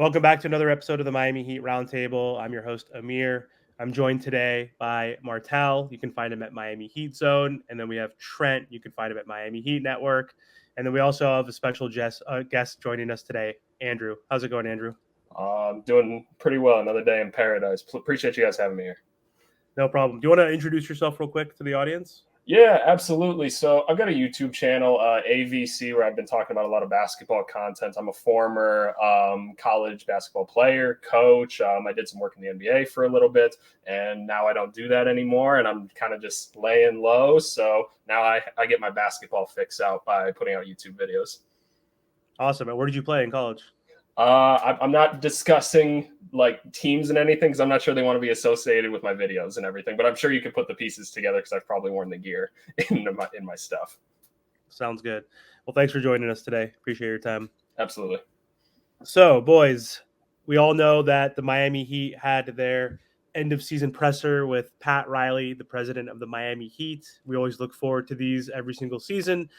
Welcome back to another episode of the Miami Heat Roundtable. I'm your host, Amir. I'm joined today by Martel. You can find him at Miami Heat Zone. And then we have Trent. You can find him at Miami Heat Network. And then we also have a special guest joining us today, Andrew. How's it going, Andrew? Doing pretty well. Another day in paradise. Appreciate you guys having me here. No problem. Do you want to introduce yourself real quick to the audience? Yeah, absolutely. So I've got a YouTube channel, AVC, where I've been talking about a lot of basketball content. I'm a former college basketball player, coach. I did some work in the NBA for a little bit, and now I don't do that anymore, and I'm kind of just laying low. So now I get my basketball fix out by putting out YouTube videos. Awesome. And where did you play in college? I'm not discussing like teams and anything because I'm not sure they want to be associated with my videos and everything. But I'm sure you could put the pieces together because I've probably worn the gear in my stuff. Sounds good. Well, thanks for joining us today. Appreciate your time. Absolutely. So, boys, we all know that the Miami Heat had their end of season presser with Pat Riley, the president of the Miami Heat. We always look forward to these every single season.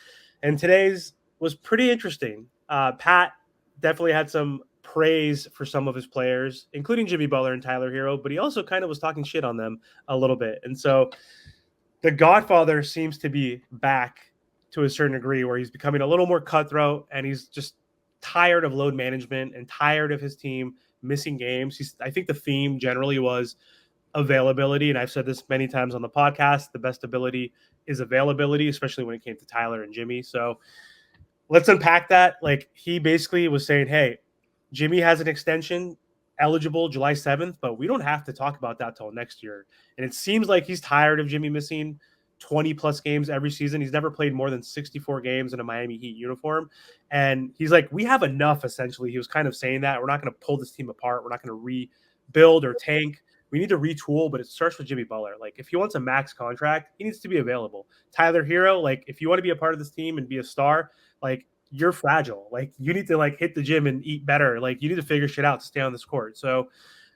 And today's was pretty interesting. Pat definitely had some praise for some of his players, including Jimmy Butler and Tyler Herro, but he also kind of was talking shit on them a little bit. And so the Godfather seems to be back to a certain degree where he's becoming a little more cutthroat and he's just tired of load management and tired of his team missing games. I think the theme generally was availability. And I've said this many times on the podcast, the best ability is availability, especially when it came to Tyler and Jimmy. So let's unpack that. Like, he basically was saying, hey, Jimmy has an extension eligible July 7th, but we don't have to talk about that till next year. And it seems like he's tired of Jimmy missing 20 plus games every season. He's never played more than 64 games in a Miami Heat uniform. And he's like, we have enough, essentially. He was kind of saying that. We're not going to pull this team apart. We're not going to rebuild or tank. We need to retool, but it starts with Jimmy Butler. Like, if he wants a max contract, he needs to be available. Tyler Herro, like, if you want to be a part of this team and be a star, like, you're fragile. Like, you need to like hit the gym and eat better. Like, you need to figure shit out to stay on this court. So,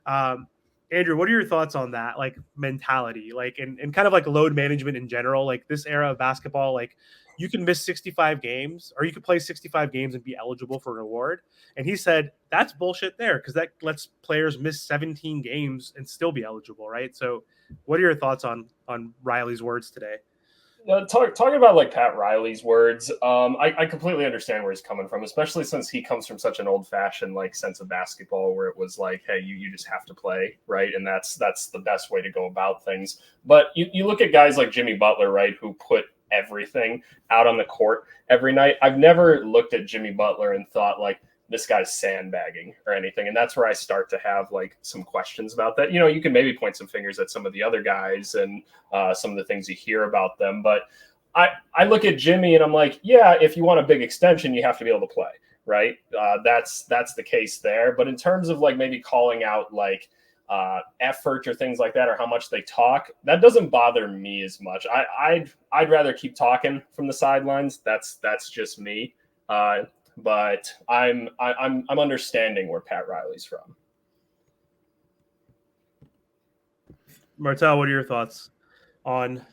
Andrew, what are your thoughts on that, like, mentality, like, and kind of like load management in general? Like, this era of basketball, like, you can miss 65 games or you could play 65 games and be eligible for an award. And he said that's bullshit there because that lets players miss 17 games and still be eligible, right? So what are your thoughts on Riley's words today? Talking about like Pat Riley's words, I completely understand where he's coming from, especially since he comes from such an old-fashioned like sense of basketball where it was like, hey, you just have to play, right? And that's the best way to go about things. But you look at guys like Jimmy Butler, right, who put everything out on the court every night. I've never looked at Jimmy Butler and thought like, this guy's sandbagging or anything. And that's where I start to have like some questions about that. You know, you can maybe point some fingers at some of the other guys and some of the things you hear about them. But I look at Jimmy and I'm like, yeah, if you want a big extension, you have to be able to play, right? That's the case there. But in terms of like maybe calling out like effort or things like that, or how much they talk, that doesn't bother me as much. I'd rather keep talking from the sidelines. That's just me. But I'm understanding where Pat Riley's from. Martel, what are your thoughts on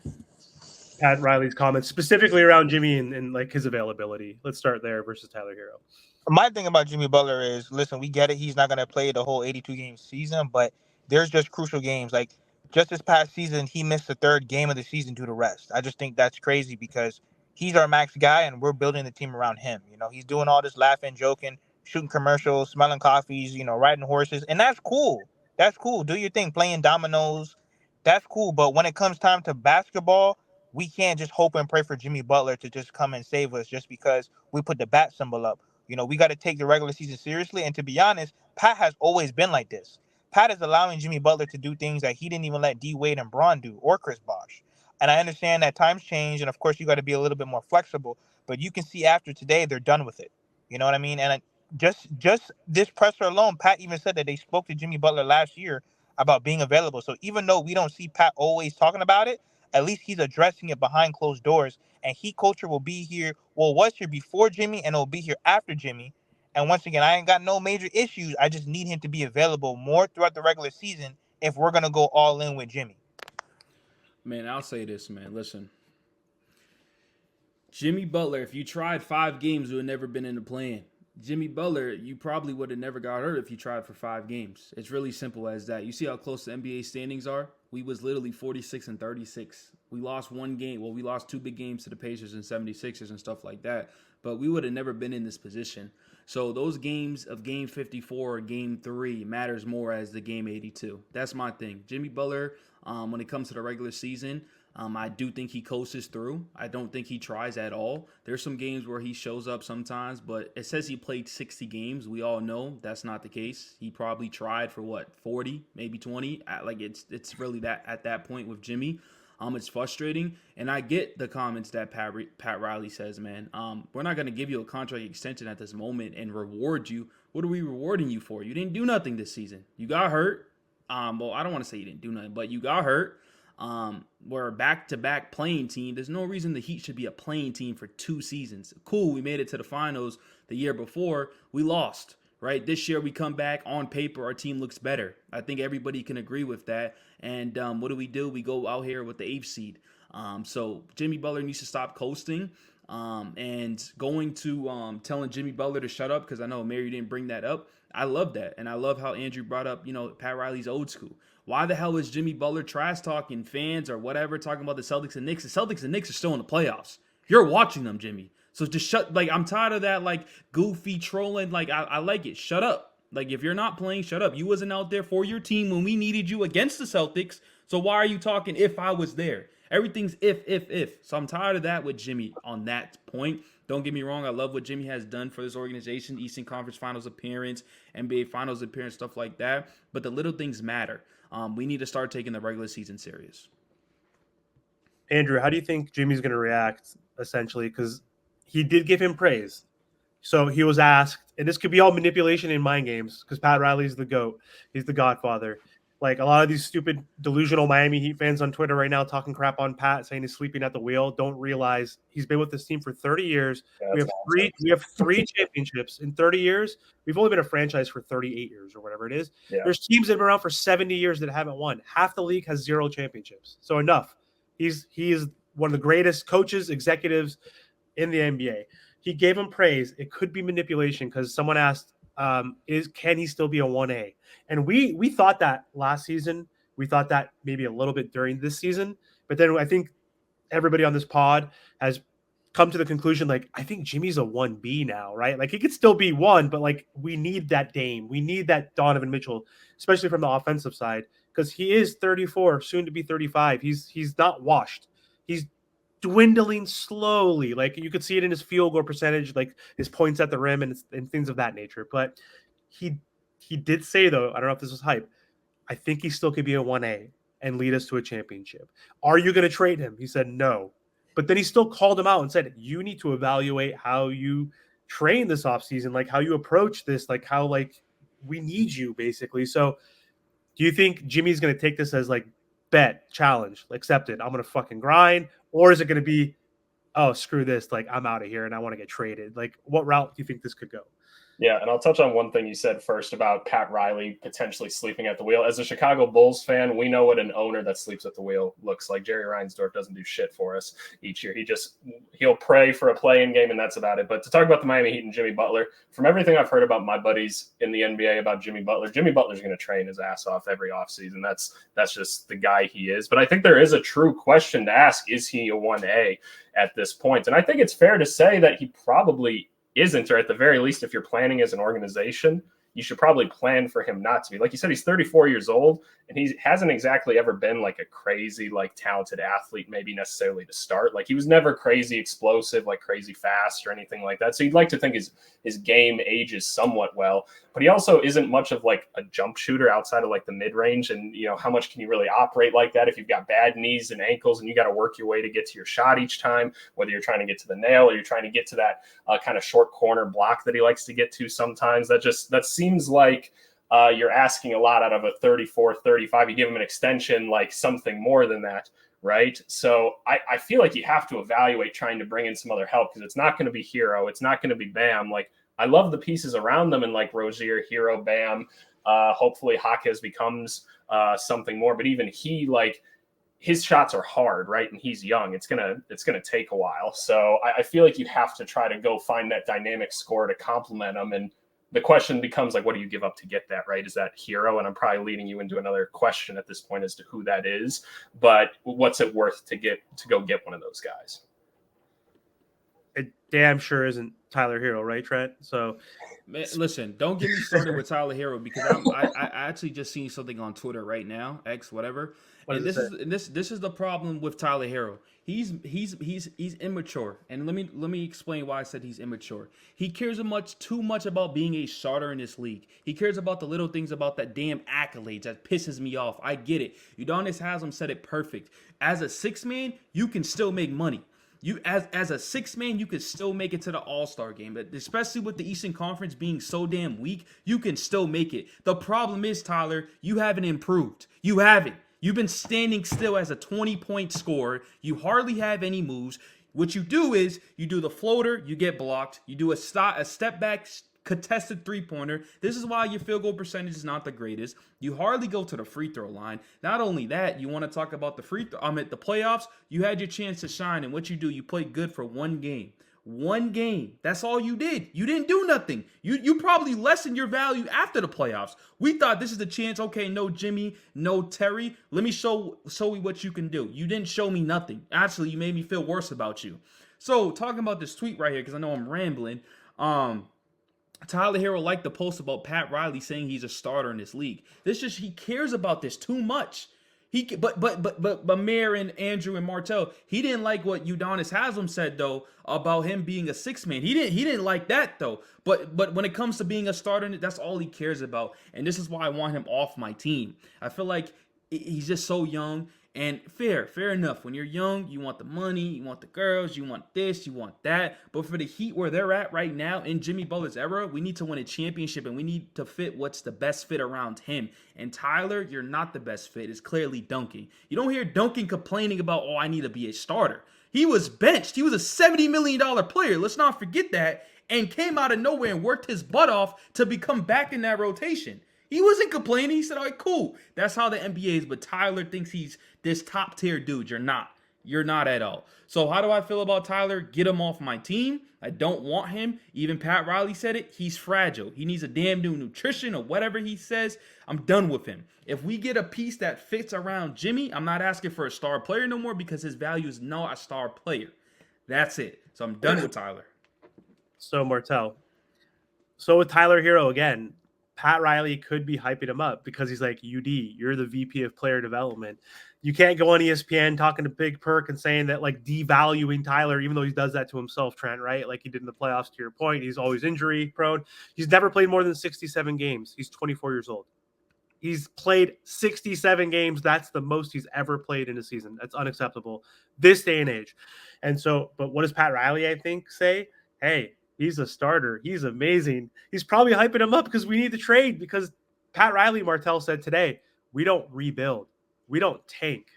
Pat Riley's comments, specifically around Jimmy and like his availability? Let's start there versus Tyler Herro. My thing about Jimmy Butler is, listen, we get it. He's not going to play the whole 82-game season, but there's just crucial games. Like, just this past season, he missed the third game of the season due to rest. I just think that's crazy because he's our max guy, and we're building the team around him. You know, he's doing all this laughing, joking, shooting commercials, smelling coffees, you know, riding horses, and that's cool. That's cool. Do your thing, playing dominoes. That's cool. But when it comes time to basketball, we can't just hope and pray for Jimmy Butler to just come and save us just because we put the bat symbol up. You know, we got to take the regular season seriously. And to be honest, Pat has always been like this. Pat is allowing Jimmy Butler to do things that he didn't even let D Wade and Braun do, or Chris Bosh. And I understand that times change, and of course you got to be a little bit more flexible. But you can see after today, they're done with it. You know what I mean? And just this presser alone, Pat even said that they spoke to Jimmy Butler last year about being available. So even though we don't see Pat always talking about it, at least he's addressing it behind closed doors. And Heat culture will be here. Well, was here before Jimmy, and it'll be here after Jimmy. And once again, I ain't got no major issues. I just need him to be available more throughout the regular season if we're gonna go all in with Jimmy. Man, I'll say this, man. Listen, Jimmy Butler, if you tried 5 games, you would never been in the plan. Jimmy Butler, you probably would have never got hurt if you tried for 5 games. It's really simple as that. You see how close the NBA standings are? We was literally 46-36. We lost one game. Well, we lost 2 big games to the Pacers and 76ers and stuff like that. But we would have never been in this position. So those games of game 54 or game 3 matters more as the game 82. That's my thing. Jimmy Butler, when it comes to the regular season, I do think he coasts through. I don't think he tries at all. There's some games where he shows up sometimes, but it says he played 60 games. We all know that's not the case. He probably tried for 40, maybe 20. Like it's really that at that point with Jimmy. It's frustrating, and I get the comments that Pat Riley says, man. We're not going to give you a contract extension at this moment and reward you. What are we rewarding you for? You didn't do nothing this season. You got hurt. Well, I don't want to say you didn't do nothing, but you got hurt. We're a back-to-back playing team. There's no reason the Heat should be a playing team for 2 seasons. Cool, we made it to the finals the year before. We lost, right? This year we come back. On paper, our team looks better. I think everybody can agree with that. And what do? We go out here with the 8th seed. So Jimmy Butler needs to stop coasting. And going to telling Jimmy Butler to shut up, because I know, Mary, didn't bring that up. I love that. And I love how Andrew brought up, Pat Riley's old school. Why the hell is Jimmy Butler trash talking fans or whatever, talking about the Celtics and Knicks? The Celtics and Knicks are still in the playoffs. You're watching them, Jimmy. So just shut, I'm tired of that, goofy trolling. I like it. Shut up. If you're not playing, shut up. You wasn't out there for your team when we needed you against the Celtics. So why are you talking if I was there? Everything's if. So I'm tired of that with Jimmy on that point. Don't get me wrong. I love what Jimmy has done for this organization. Eastern Conference Finals appearance, NBA Finals appearance, stuff like that. But the little things matter. We need to start taking the regular season serious. Andrew, how do you think Jimmy's going to react, essentially? Because he did give him praise. So he was asked, and this could be all manipulation in mind games, because Pat Riley's the GOAT. He's the godfather. A lot of these stupid, delusional Miami Heat fans on Twitter right now talking crap on Pat, saying he's sleeping at the wheel, don't realize he's been with this team for 30 years. Yeah, we have three championships in 30 years. We've only been a franchise for 38 years or whatever it is. Yeah. There's teams that have been around for 70 years that haven't won. Half the league has 0 championships. So enough. He is one of the greatest coaches, executives in the NBA. He gave him praise. It could be manipulation, because someone asked, can he still be a 1A? And we thought that last season. We thought that maybe a little bit during this season. But then I think everybody on this pod has come to the conclusion, I think Jimmy's a 1B now, right? He could still be 1, but we need that Dame. We need that Donovan Mitchell, especially from the offensive side, because he is 34, soon to be 35. He's not washed. He's dwindling slowly. You could see it in his field goal percentage, his points at the rim and things of that nature. But he did say, though, I don't know if this was hype, I think he still could be a 1A and lead us to a championship. Are you going to trade him? He said no. But then he still called him out and said, you need to evaluate how you train this offseason, how you approach this, how we need you, basically. So do you think Jimmy's going to take this as bet, challenge, accept it, I'm going to fucking grind? Or is it going to be, oh, screw this, I'm out of here and I want to get traded? What route do you think this could go? Yeah, and I'll touch on one thing you said first about Pat Riley potentially sleeping at the wheel. As a Chicago Bulls fan, we know what an owner that sleeps at the wheel looks like. Jerry Reinsdorf doesn't do shit for us each year. He'll pray for a play-in game, and that's about it. But to talk about the Miami Heat and Jimmy Butler, from everything I've heard about my buddies in the NBA about Jimmy Butler's going to train his ass off every offseason. That's just the guy he is. But I think there is a true question to ask, is he a 1A at this point? And I think it's fair to say that he probably isn't, or at the very least, if you're planning as an organization, you should probably plan for him not to be. Like you said, he's 34 years old, and he hasn't exactly ever been a crazy, talented athlete, maybe necessarily to start. He was never crazy explosive, crazy fast or anything like that. So you'd like to think his game ages somewhat well, but he also isn't much of a jump shooter outside of the mid-range. And, how much can you really operate like that if you've got bad knees and ankles and you got to work your way to get to your shot each time, whether you're trying to get to the nail or you're trying to get to that kind of short corner block that he likes to get to sometimes. That seems like you're asking a lot out of a 34, 35. You give him an extension, something more than that, right? So I feel like you have to evaluate trying to bring in some other help, because it's not going to be Herro. It's not going to be Bam. I love the pieces around them, and Rozier, Herro, Bam. Hopefully Jaquez becomes something more. But even he, his shots are hard, right? And he's young. It's gonna take a while. So I feel like you have to try to go find that dynamic score to complement him. And the question becomes like, what do you give up to get that, right? Is that Herro? And I'm probably leading you into another question at this point as to who that is. But what's it worth to go get one of those guys? It damn sure isn't Tyler Herro, right, Trent? So, man, listen, don't get me started with Tyler Herro because I actually just seen something on Twitter right now, X whatever, and this is the problem with Tyler Herro. He's immature, and let me explain why I said he's immature. He cares too much about being a starter in this league. He cares about the little things about that damn accolades that pisses me off. I get it. Udonis Haslem said it perfect. As a six man, you can still make money. You as a six man, you could still make it to the All-Star game. But especially with the Eastern Conference being so damn weak, you can still make it. The problem is, Tyler, you haven't improved. You haven't. You've been standing still as a 20-point scorer. You hardly have any moves. What you do is you do the floater, you get blocked. You do a step back contested three-pointer. This is why your field goal percentage is not the greatest. You hardly go to the free throw line. Not only that, you want to talk about the the playoffs. You had your chance to shine, and what you do, you played good for one game. One game. That's all you did. You didn't do nothing. You probably lessened your value after the playoffs. We thought this is the chance. Okay, no Jimmy, no Terry. Let me show you what you can do. You didn't show me nothing. Actually, you made me feel worse about you. So talking about this tweet right here, because I know I'm rambling. Tyler Herro liked the post about Pat Riley saying he's a starter in this league. He cares about this too much. But Mayor and Andrew and Martell, he didn't like what Udonis Haslem said though about him being a six man. He didn't like that though. But when it comes to being a starter, that's all he cares about. And this is why I want him off my team. I feel like he's just so young. And fair enough. When you're young, you want the money, you want the girls, you want this, you want that. But for the Heat where they're at right now in Jimmy Butler's era, we need to win a championship and we need to fit what's the best fit around him. And Tyler, you're not the best fit. It's clearly Duncan. You don't hear Duncan complaining about, oh, I need to be a starter. He was benched. He was a $70 million player. Let's not forget that. And came out of nowhere and worked his butt off to become back in that rotation. He wasn't complaining. He said, all right, cool. That's how the NBA is. But Tyler thinks he's this top tier dude. You're not. You're not at all. So how do I feel about Tyler? Get him off my team. I don't want him. Even Pat Riley said it. He's fragile. He needs a damn new nutrition or whatever he says. I'm done with him. If we get a piece that fits around Jimmy, I'm not asking for a star player no more because his value is not a star player. That's it. So I'm done with Tyler. So Martell. So with Tyler Herro again, Pat Riley could be hyping him up because he's like, UD, you're the VP of player development. You can't go on ESPN talking to Big Perk and saying that, like, devaluing Tyler, even though he does that to himself, Trent, right? Like he did in the playoffs, to your point. He's always injury prone. He's never played more than 67 games. He's 24 years old. He's played 67 games. That's the most he's ever played in a season. That's unacceptable this day and age. And so, but what does Pat Riley, I think, say? Hey, he's a starter. He's amazing. He's probably hyping him up because we need to trade, because Pat Riley, Martell said today, we don't rebuild. We don't tank.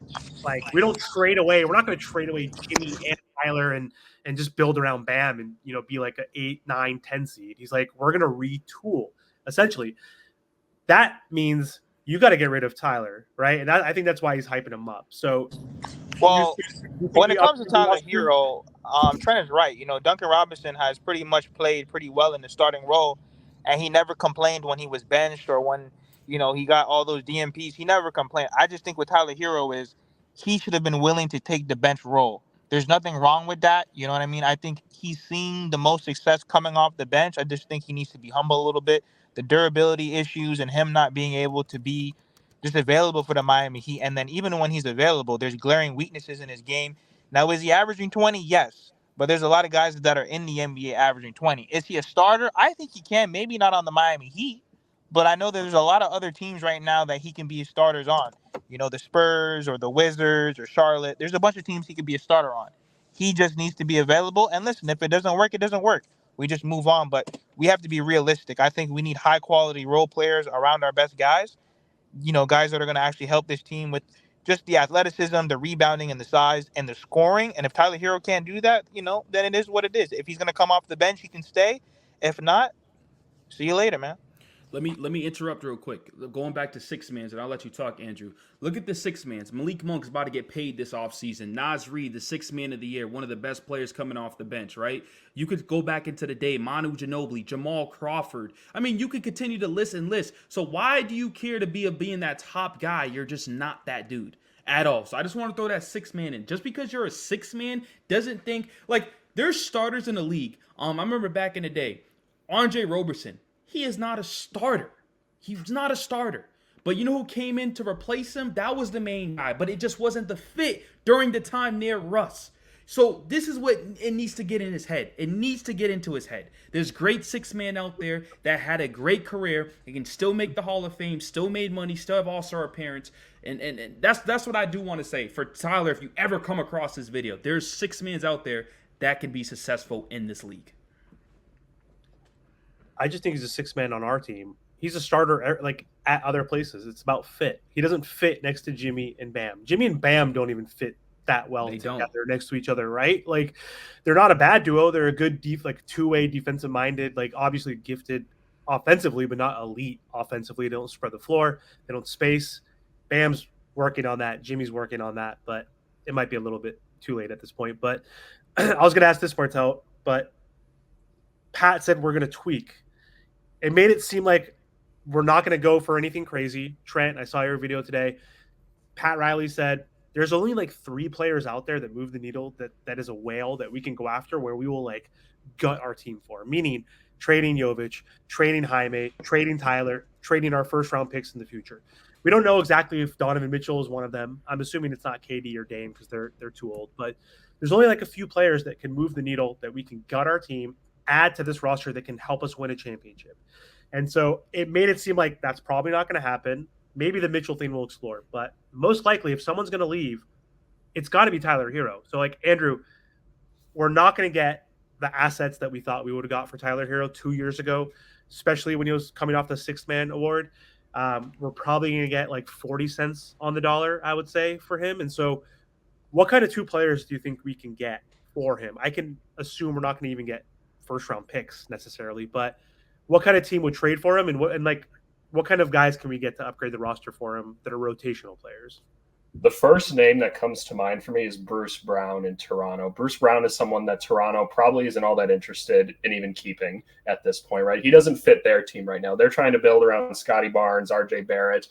Like, we don't trade away. We're not going to trade away Jimmy and Tyler and just build around Bam and, you know, be like an 8, 9, 10 seed. He's like, we're going to retool, essentially. That means you got to get rid of Tyler, right? And I think that's why he's hyping him up. So, well, when it comes to Tyler Herro, Trent is right. You know, Duncan Robinson has pretty much played pretty well in the starting role, and he never complained when he was benched or when, you know, he got all those DMPs. He never complained. I just think with Tyler Herro is he should have been willing to take the bench role. There's nothing wrong with that. You know what I mean? I think he's seen the most success coming off the bench. I just think he needs to be humble a little bit. The durability issues and him not being able to be just available for the Miami Heat. And then even when he's available, there's glaring weaknesses in his game. Now, is he averaging 20? Yes. But there's a lot of guys that are in the NBA averaging 20. Is he a starter? I think he can. Maybe not on the Miami Heat. But I know there's a lot of other teams right now that he can be starters on. You know, the Spurs or the Wizards or Charlotte. There's a bunch of teams he could be a starter on. He just needs to be available. And listen, if it doesn't work, it doesn't work. We just move on. But we have to be realistic. I think we need high-quality role players around our best guys. You know, guys that are going to actually help this team with just the athleticism, the rebounding, and the size, and the scoring. And if Tyler Herro can't do that, you know, then it is what it is. If he's going to come off the bench, he can stay. If not, see you later, man. Let me interrupt real quick. Going back to six mans, and I'll let you talk, Andrew. Look at the six mans. Malik Monk's about to get paid this offseason. Nas Reed, the sixth man of the year, one of the best players coming off the bench, right? You could go back into the day, Manu Ginobili, Jamal Crawford. I mean, you could continue to list and list. So why do you care to be being that top guy? You're just not that dude at all. So I just want to throw that six man in. Just because you're a six man doesn't think like there's starters in the league. I remember back in the day, Andre Roberson. He is not a starter. He's not a starter. But you know who came in to replace him? That was the main guy. But it just wasn't the fit during the time near Russ. So this is what it needs to get in his head. It needs to get into his head. There's great six man out there that had a great career. He can still make the Hall of Fame, still made money, still have all-star appearance. And that's what I do want to say. For Tyler, if you ever come across this video, there's six mans out there that can be successful in this league. I just think he's a six man on our team. He's a starter like at other places. It's about fit. He doesn't fit next to Jimmy and Bam. Jimmy and Bam don't even fit that well together next to each other, right? Like they're not a bad duo. They're a good like two-way defensive minded, like obviously gifted offensively, but not elite offensively. They don't spread the floor. They don't space. Bam's working on that. Jimmy's working on that, but it might be a little bit too late at this point. But I was going to ask this, Martel, but Pat said we're going to tweak. It made it seem like we're not going to go for anything crazy. Trent, I saw your video today. Pat Riley said there's only like 3 players out there that move the needle that is a whale that we can go after where we will like gut our team for, meaning trading Jovic, trading Jaime, trading Tyler, trading our first round picks in the future. We don't know exactly if Donovan Mitchell is one of them. I'm assuming it's not KD or Dame because they're too old, but there's only like a few players that can move the needle that we can gut our team, add to this roster that can help us win a championship. And so it made it seem like that's probably not going to happen. Maybe the Mitchell thing we'll explore, but most likely if someone's going to leave, it's got to be Tyler Herro. So like Andrew, we're not going to get the assets that we thought we would have got for Tyler Herro 2 years ago, especially when he was coming off the sixth man award. We're probably going to get like 40 cents on the dollar, I would say, for him. And so what kind of 2 players do you think we can get for him? I can assume we're not going to even get first round picks necessarily, but what kind of team would trade for him, and what kind of guys can we get to upgrade the roster for him that are rotational players? The first name that comes to mind for me is Bruce Brown in Toronto. Bruce Brown is someone that Toronto probably isn't all that interested in even keeping at this point, right? He doesn't fit their team right now. They're trying to build around Scotty Barnes, RJ Barrett,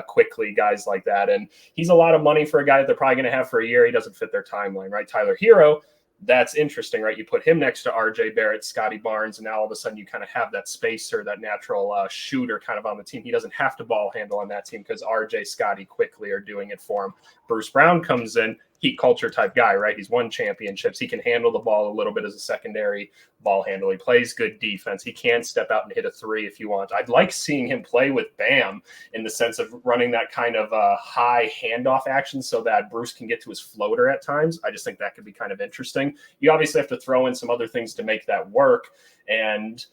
quickly, guys like that. And he's a lot of money for a guy that they're probably going to have for a year. He doesn't fit their timeline, right? Tyler Herro, that's interesting, right? You put him next to RJ Barrett, Scotty Barnes, and now all of a sudden you kind of have that spacer, that natural shooter kind of on the team. He doesn't have to ball handle on that team because RJ, Scotty quickly are doing it for him. Bruce Brown comes in, Heat culture type guy, right? He's won championships. He can handle the ball a little bit as a secondary ball handler. He plays good defense. He can step out and hit a 3 if you want. I'd like seeing him play with Bam in the sense of running that kind of high handoff action so that Bruce can get to his floater at times. I just think that could be kind of interesting. You obviously have to throw in some other things to make that work. And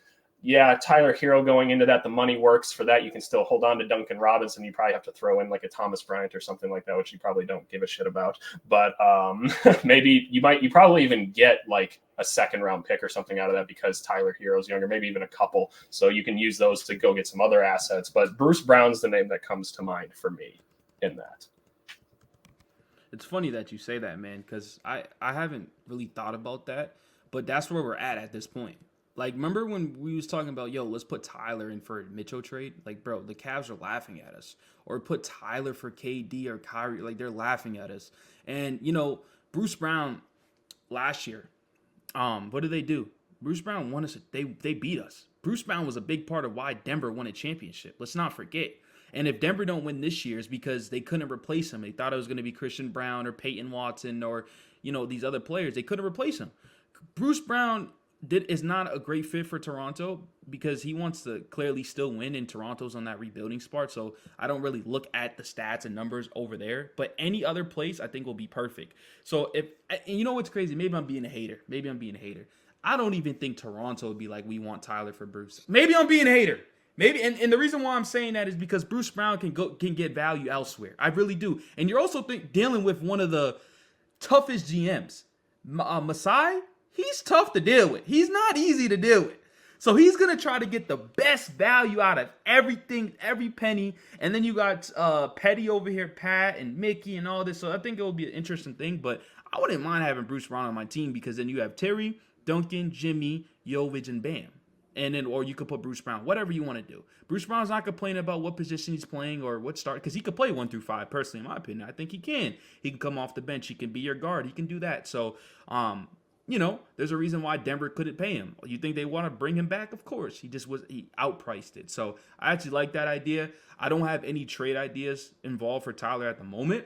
yeah, Tyler Herro going into that, the money works for that. You can still hold on to Duncan Robinson. You probably have to throw in like a Thomas Bryant or something like that, which you probably don't give a shit about. But maybe you probably even get like a second round pick or something out of that because Tyler Herro's younger, maybe even a couple. So you can use those to go get some other assets. But Bruce Brown's the name that comes to mind for me in that. It's funny that you say that, man, because I haven't really thought about that, but that's where we're at this point. Like, remember when we was talking about, yo, let's put Tyler in for a Mitchell trade? Like, bro, the Cavs are laughing at us. Or put Tyler for KD or Kyrie. Like, they're laughing at us. And, you know, Bruce Brown last year, what did they do? Bruce Brown won us. They beat us. Bruce Brown was a big part of why Denver won a championship. Let's not forget. And if Denver don't win this year, it's because they couldn't replace him. They thought it was going to be Christian Brown or Peyton Watson or, you know, these other players. They couldn't replace him. Bruce Brown is not a great fit for Toronto because he wants to clearly still win, and Toronto's on that rebuilding spot. So I don't really look at the stats and numbers over there. But any other place I think will be perfect. So and you know what's crazy? Maybe I'm being a hater. I don't even think Toronto would be like, we want Tyler for Bruce. Maybe I'm being a hater. Maybe, and the reason why I'm saying that is because Bruce Brown can get value elsewhere. I really do. And you're also dealing with one of the toughest GMs, Masai. He's tough to deal with. He's not easy to deal with. So he's gonna try to get the best value out of everything, every penny. And then you got Petty over here, Pat and Mickey and all this. So I think it will be an interesting thing. But I wouldn't mind having Bruce Brown on my team because then you have Terry, Duncan, Jimmy, Jovic, and Bam. And then, or you could put Bruce Brown, whatever you want to do. Bruce Brown's not complaining about what position he's playing or what start, because he could play 1 through 5. Personally, in my opinion, I think he can. He can come off the bench. He can be your guard. He can do that. So, there's a reason why Denver couldn't pay him. You think they want to bring him back? Of course. He outpriced it. So I actually like that idea. I don't have any trade ideas involved for Tyler at the moment,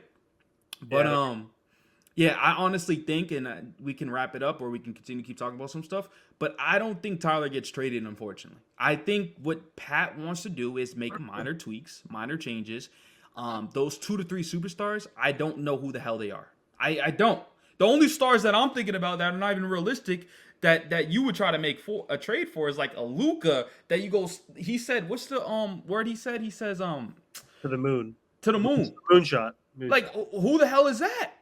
but I honestly think, and we can wrap it up or we can continue to keep talking about some stuff, but I don't think Tyler gets traded, unfortunately. I think what Pat wants to do is make minor tweaks, minor changes. Those 2 to 3 superstars, I don't know who the hell they are. I don't. The only stars that I'm thinking about that are not even realistic that you would try to make a trade for is like a Luka that you go. He said, what's the word he said? He says to the moon. To the moon. Moonshot. Like who the hell is that?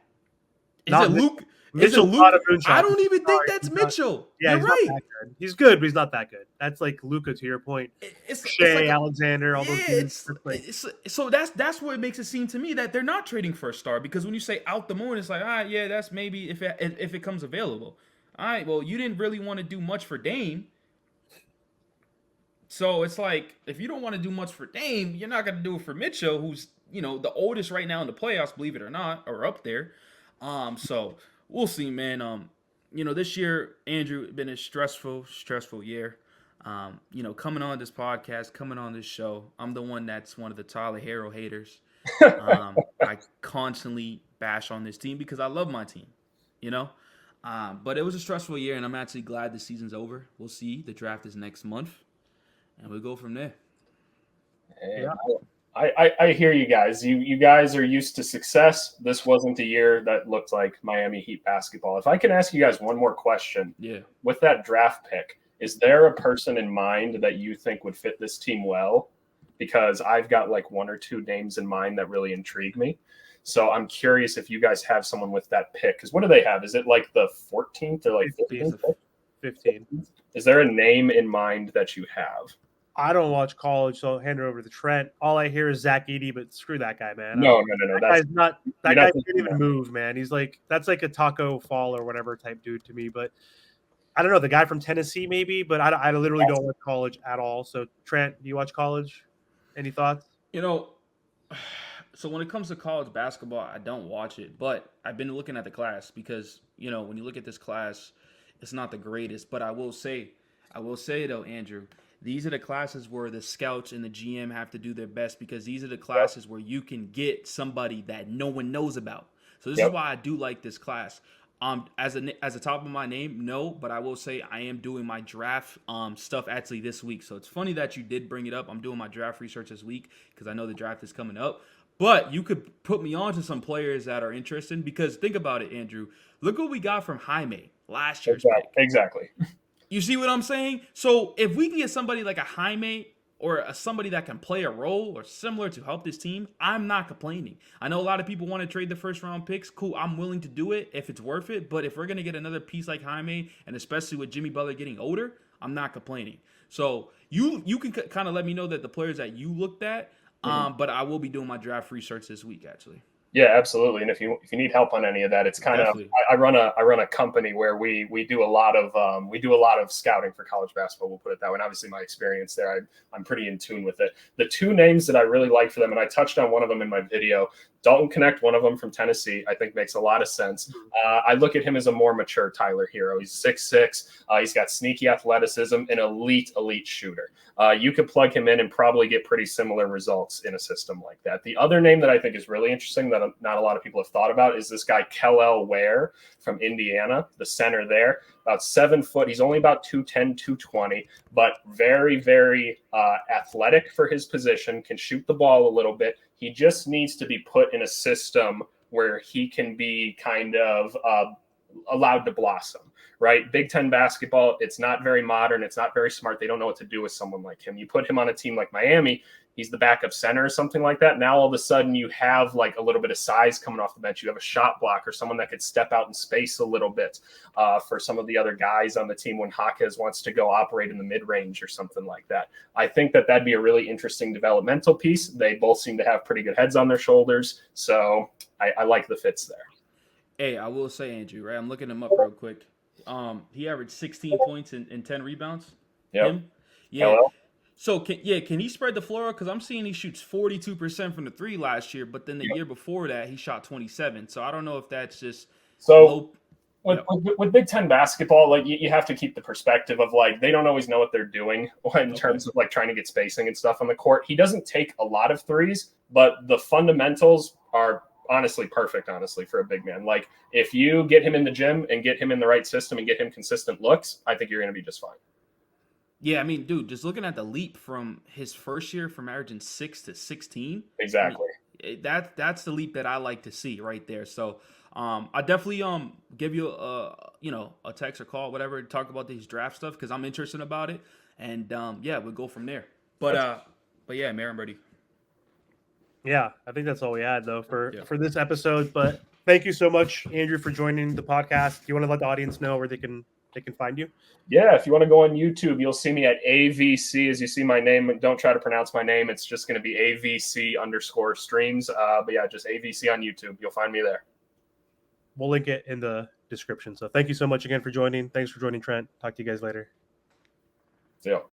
Is Not it Luke? Mitchell's Is it not Luke? a moonshot. I don't even think Sorry, that's Mitchell. Yeah, You're he's right. not that good. He's good, but he's not that good. That's like Luka, to your point. Shea, Alexander, all those dudes. So that's what it makes it seem to me that they're not trading for a star, because when you say out the moon, it's like, that's maybe if it comes available. All right, well, you didn't really want to do much for Dame. So it's like, if you don't want to do much for Dame, you're not going to do it for Mitchell, who's, the oldest right now in the playoffs, believe it or not, or up there. So we'll see, man. This year, Andrew, been a stressful year. Coming on this podcast, coming on this show, I'm the one that's one of the Tyler Herro haters. I constantly bash on this team because I love my team, but it was a stressful year, and I'm actually glad the season's over. We'll see. The draft is next month, and we'll go from there. Yeah. I hear you guys. You guys are used to success. This wasn't a year that looked like Miami Heat basketball. If I can ask you guys one more question. Yeah. With that draft pick, is there a person in mind that you think would fit this team well? Because I've got like 1 or 2 names in mind that really intrigue me. So I'm curious if you guys have someone with that pick. Because what do they have? Is it like the 14th or like 15th? 15th. Is there a name in mind that you have? I don't watch college, so I'll hand it over to Trent. All I hear is Zach Edey, but screw that guy, man. No. That guy can't even move, man. He's like, that's like a Taco Fall or whatever type dude to me. But I don't know, the guy from Tennessee maybe, but I literally don't watch college at all. So Trent, do you watch college? Any thoughts? So when it comes to college basketball, I don't watch it, but I've been looking at the class because, when you look at this class, it's not the greatest. But I will say though, Andrew, these are the classes where the scouts and the GM have to do their best, because these are the classes where you can get somebody that no one knows about. So this is why I do like this class. As a top of my name, no, but I will say I am doing my draft stuff actually this week. So it's funny that you did bring it up. I'm doing my draft research this week because I know the draft is coming up. But you could put me on to some players that are interesting, because think about it, Andrew. Look what we got from Jaime last year's pick. Exactly. You see what I'm saying? So if we can get somebody like a Jaime or somebody that can play a role or similar to help this team, I'm not complaining. I know a lot of people want to trade the first round picks. Cool, I'm willing to do it if it's worth it. But if we're going to get another piece like Jaime, and especially with Jimmy Butler getting older, I'm not complaining. So you can kind of let me know that the players that you looked at, but I will be doing my draft research this week, actually. Yeah, absolutely. And if you need help on any of that, it's kind of I run a company where we do a lot of scouting for college basketball. We'll put it that way. And obviously, my experience there, I'm pretty in tune with it. The 2 names that I really like for them, and I touched on one of them in my video, Dalton Connect, one of them from Tennessee, I think makes a lot of sense. I look at him as a more mature Tyler Herro. He's 6'6". He's got sneaky athleticism, an elite shooter. You could plug him in and probably get pretty similar results in a system like that. The other name that I think is really interesting that not a lot of people have thought about is this guy Kellel Ware from Indiana, the center there. About 7 foot. He's only about 210, 220, but very, very athletic for his position, can shoot the ball a little bit. He just needs to be put in a system where he can be kind of allowed to blossom, right? Big Ten basketball, it's not very modern. It's not very smart. They don't know what to do with someone like him. You put him on a team like Miami, he's the backup center or something like that. Now all of a sudden you have like a little bit of size coming off the bench. You have a shot blocker, someone that could step out in space a little bit for some of the other guys on the team when Jaquez wants to go operate in the mid-range or something like that. I think that that'd be a really interesting developmental piece. They both seem to have pretty good heads on their shoulders. So I like the fits there. Hey, I will say, Andrew, right? I'm looking him up real quick. He averaged 16 points and 10 rebounds. Yep. Him? Yeah. Hello? So, can he spread the floor? Because I'm seeing he shoots 42% from the three last year, but then the year before that, he shot 27. So, I don't know if that's just low. With Big Ten basketball, like you have to keep the perspective of like they don't always know what they're doing in terms of like trying to get spacing and stuff on the court. He doesn't take a lot of threes, but the fundamentals are honestly perfect, for a big man. Like if you get him in the gym and get him in the right system and get him consistent looks, I think you're going to be just fine. Yeah, I mean, dude, just looking at the leap from his first year from averaging 6 to 16. Exactly. I mean, that's the leap that I like to see right there. So I definitely give you a text or call, whatever, to talk about these draft stuff because I'm interested about it. And we'll go from there. But yeah, Marin Birdie. Yeah, I think that's all we had though for this episode. But thank you so much, Andrew, for joining the podcast. Do you want to let the audience know where they can find you? Yeah, if you want to go on YouTube, you'll see me at AVC. As you see my name, don't try to pronounce my name. It's just going to be AVC_streams. But yeah, just AVC on YouTube. You'll find me there. We'll link it in the description. So thank you so much again for joining. Thanks for joining, Trent. Talk to you guys later. See ya.